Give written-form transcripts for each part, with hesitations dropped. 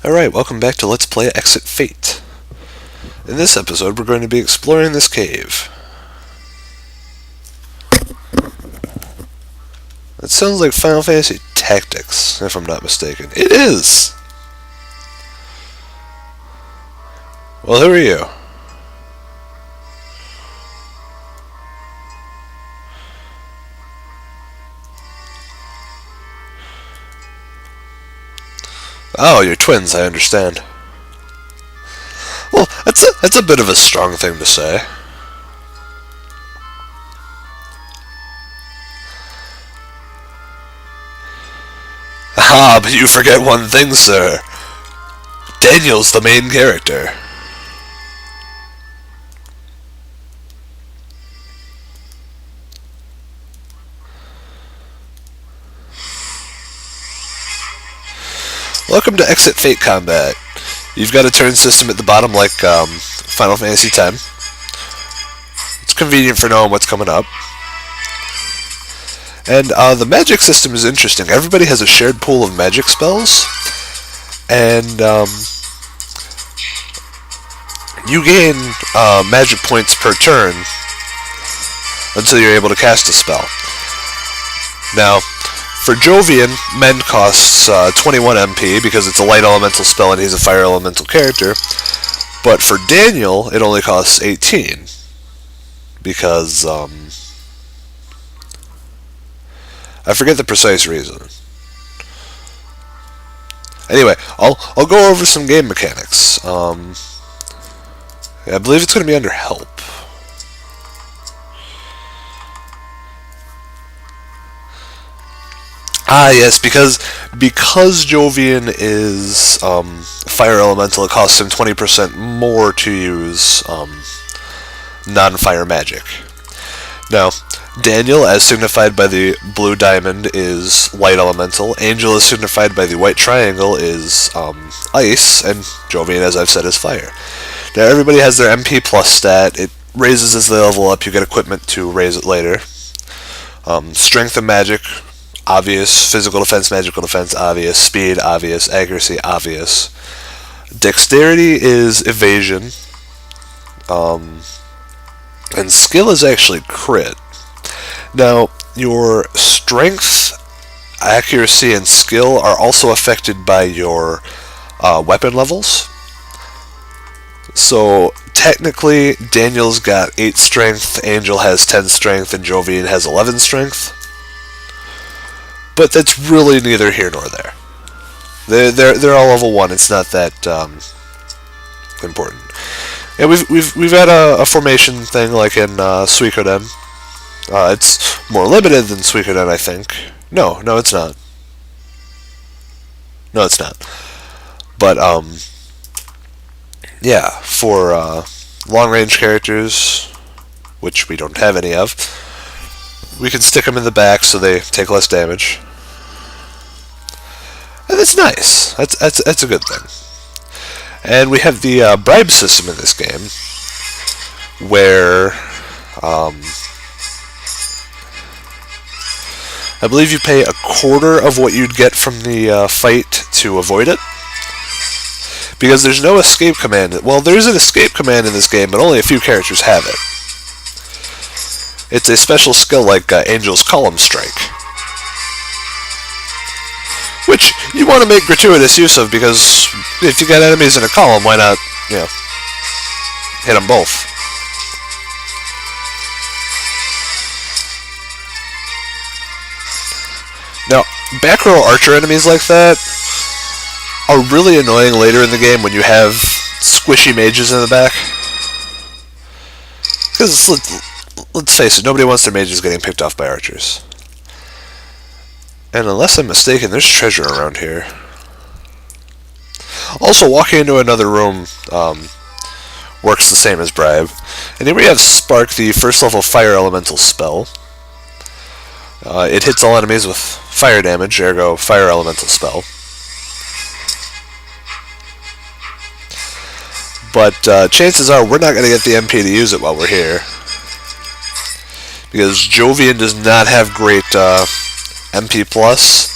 Alright, welcome back to Let's Play Exit Fate. In this episode, we're going to be exploring this cave. It sounds like Final Fantasy Tactics, if I'm not mistaken. It is! Well, who are you? Oh, you're twins, I understand. Well, that's a bit of a strong thing to say. Ah, but you forget one thing, sir. Daniel's the main character. Welcome to Exit Fate Combat. You've got a turn system at the bottom like Final Fantasy X. It's convenient for knowing what's coming up. And the magic system is interesting. Everybody has a shared pool of magic spells. And you gain magic points per turn until you're able to cast a spell. Now, for Jovian, Mend costs 21 MP because it's a light elemental spell and he's a fire elemental character. But for Daniel, it only costs 18 because I forget the precise reason. Anyway, I'll go over some game mechanics. I believe it's going to be under help. Ah, yes, because Jovian is fire elemental, it costs him 20% more to use non-fire magic. Now, Daniel, as signified by the blue diamond, is light elemental. Angel, as signified by the white triangle, is ice, and Jovian, as I've said, is fire. Now, everybody has their MP plus stat. It raises as they level up. You get equipment to raise it later. Strength and magic, obvious. Physical defense, magical defense, obvious. Speed, obvious. Accuracy, obvious. Dexterity is evasion. And skill is actually crit. Now, your strength, accuracy, and skill are also affected by your weapon levels. So, technically, Daniel's got 8 strength, Angel has 10 strength, and Jovian has 11 strength. But that's really neither here nor there. They're all level 1. It's not that important. And we've had a formation thing like in Suikoden. It's more limited than Suikoden, I think. No, it's not. No, it's not. But yeah, for long-range characters, which we don't have any of, we can stick them in the back so they take less damage. And that's nice. That's a good thing. And we have the bribe system in this game, where I believe you pay a quarter of what you'd get from the fight to avoid it. Because there's no escape command. Well, there's an escape command in this game, but only a few characters have it. It's a special skill like Angel's Column Strike, which you want to make gratuitous use of, because if you got enemies in a column, why not, hit them both. Now, back row archer enemies like that are really annoying later in the game when you have squishy mages in the back. Because, let's face it, nobody wants their mages getting picked off by archers. And unless I'm mistaken, there's treasure around here. Also, walking into another room works the same as bribe. And here we have Spark, the first level fire elemental spell. It hits all enemies with fire damage, ergo fire elemental spell. But chances are we're not going to get the MP to use it while we're here, because Jovian does not have great MP plus,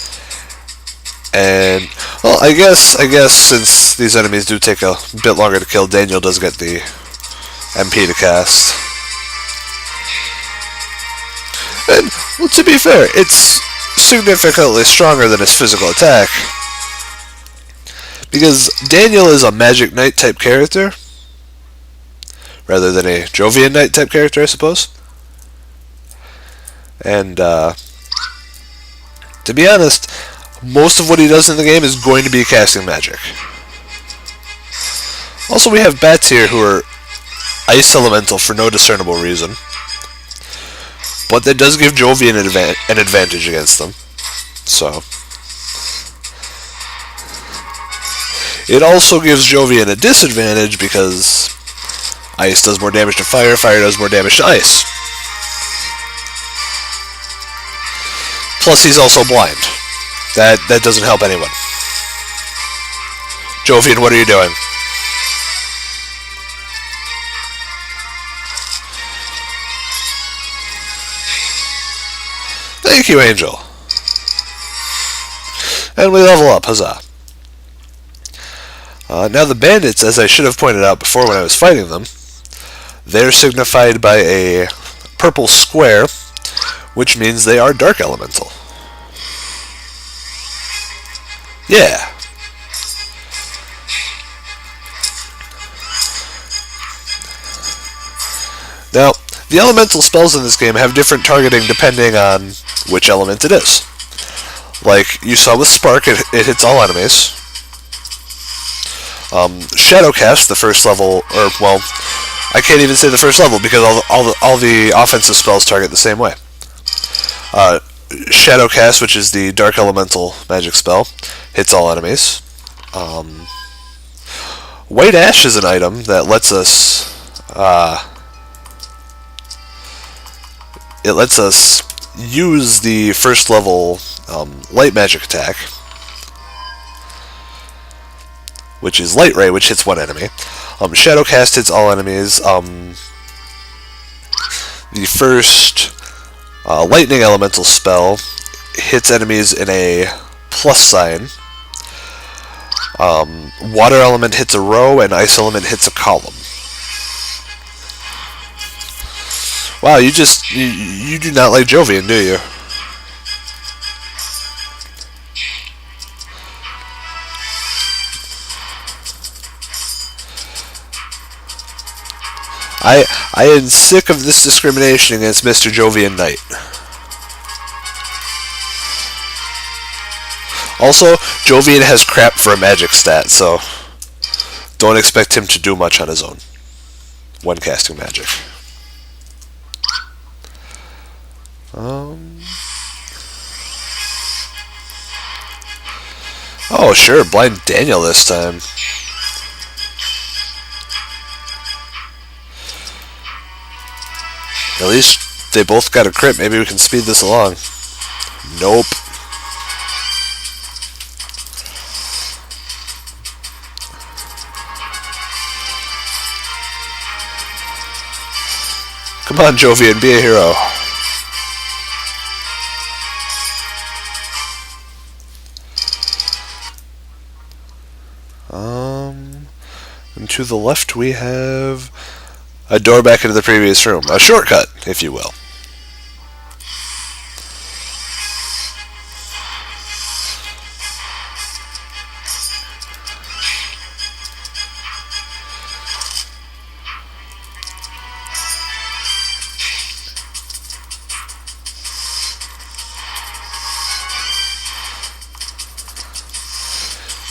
and Well, I guess since these enemies do take a bit longer to kill, Daniel does get the MP to cast. And, well, to be fair, it's significantly stronger than his physical attack. Because Daniel is a Magic Knight type character, rather than a Jovian Knight type character, I suppose. And, to be honest, most of what he does in the game is going to be casting magic. Also, we have bats here who are ice elemental for no discernible reason. But that does give Jovian an advantage against them. So. It also gives Jovian a disadvantage because ice does more damage to fire, fire does more damage to ice. Plus, he's also blind. That doesn't help anyone. Jovian, what are you doing? Thank you, Angel. And we level up, huzzah. Now the bandits, as I should have pointed out before when I was fighting them, they're signified by a purple square, which means they are dark elemental. Yeah. Now, the elemental spells in this game have different targeting depending on which element it is. Like you saw with Spark, it hits all enemies. Shadowcast, the first level, or well, I can't even say the first level because all the offensive spells target the same way. Shadowcast, which is the dark elemental magic spell, hits all enemies. White Ash is an item that lets us use the first level light magic attack, which is Light Ray, which hits one enemy. Shadowcast hits all enemies. The first lightning elemental spell hits enemies in a plus sign. Water element hits a row, and ice element hits a column. Wow, you do not like Jovian, do you? I am sick of this discrimination against Mr. Jovian Knight. Also, Jovian has crap for a magic stat, so don't expect him to do much on his own when casting magic. Oh, sure, blind Daniel this time. At least they both got a crit. Maybe we can speed this along. Nope. Come on, Jovian, be a hero. And to the left we have a door back into the previous room. A shortcut, if you will.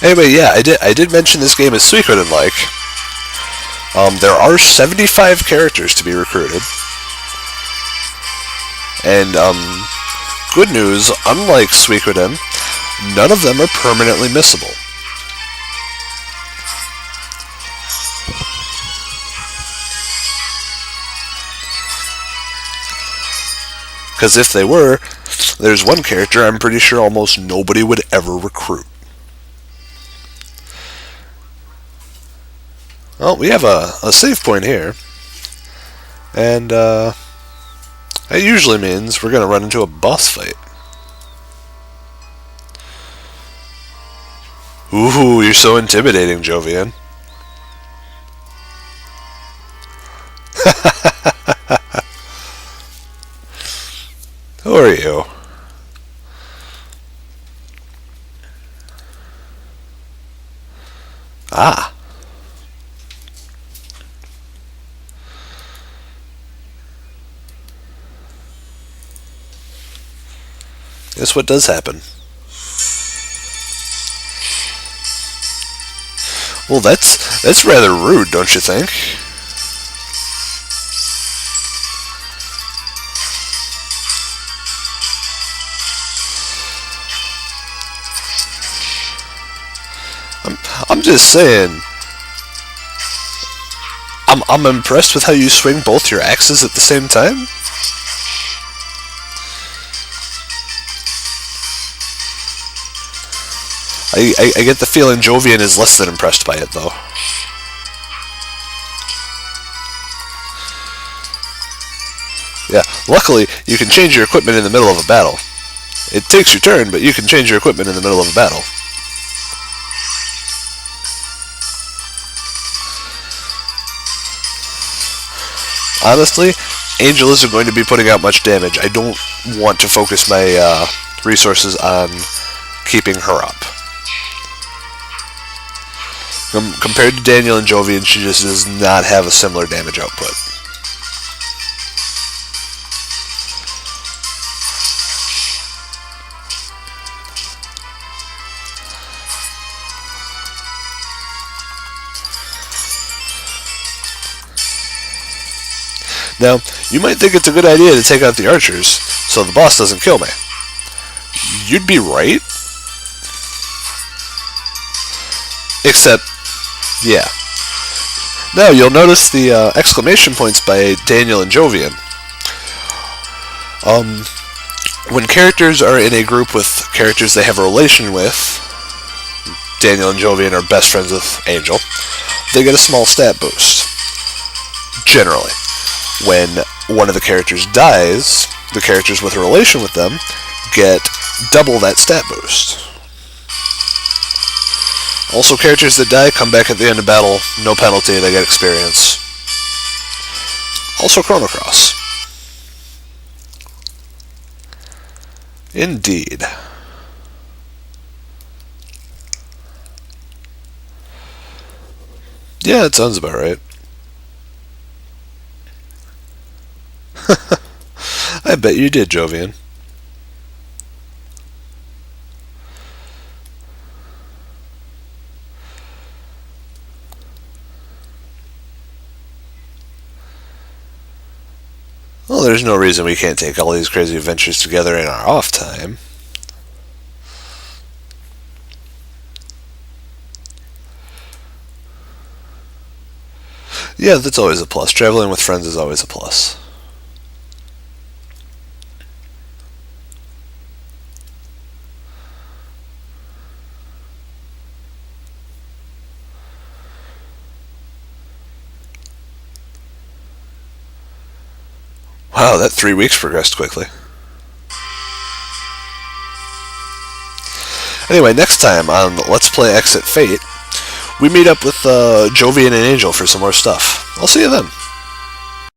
Anyway, yeah, I did mention this game is Suikoden-like. There are 75 characters to be recruited. And, good news, unlike Suikoden, none of them are permanently missable. Because if they were, there's one character I'm pretty sure almost nobody would ever recruit. Well, we have a save point here, and that usually means we're going to run into a boss fight. you're so intimidating, Jovian. Who are you? Ah. Guess what does happen? Well, that's rather rude, don't you think? I'm just saying. I'm impressed with how you swing both your axes at the same time. I get the feeling Jovian is less than impressed by it, though. Yeah, luckily, you can change your equipment in the middle of a battle. It takes your turn, but you can change your equipment in the middle of a battle. Honestly, Angel isn't going to be putting out much damage. I don't want to focus my resources on keeping her up. Compared to Daniel and Jovian, she just does not have a similar damage output. Now, you might think it's a good idea to take out the archers, so the boss doesn't kill me. You'd be right. Except, yeah. Now, you'll notice the exclamation points by Daniel and Jovian. When characters are in a group with characters they have a relation with, Daniel and Jovian are best friends with Angel, they get a small stat boost. Generally. When one of the characters dies, the characters with a relation with them get double that stat boost. Also, characters that die come back at the end of battle, no penalty, they get experience. Also, Chrono Cross. Indeed. Yeah, it sounds about right. I bet you did, Jovian. Well, there's no reason we can't take all these crazy adventures together in our off time. Yeah, that's always a plus. Traveling with friends is always a plus. Wow, that 3 weeks progressed quickly. Anyway, next time on Let's Play Exit Fate, we meet up with Jovian and Angel for some more stuff. I'll see you then.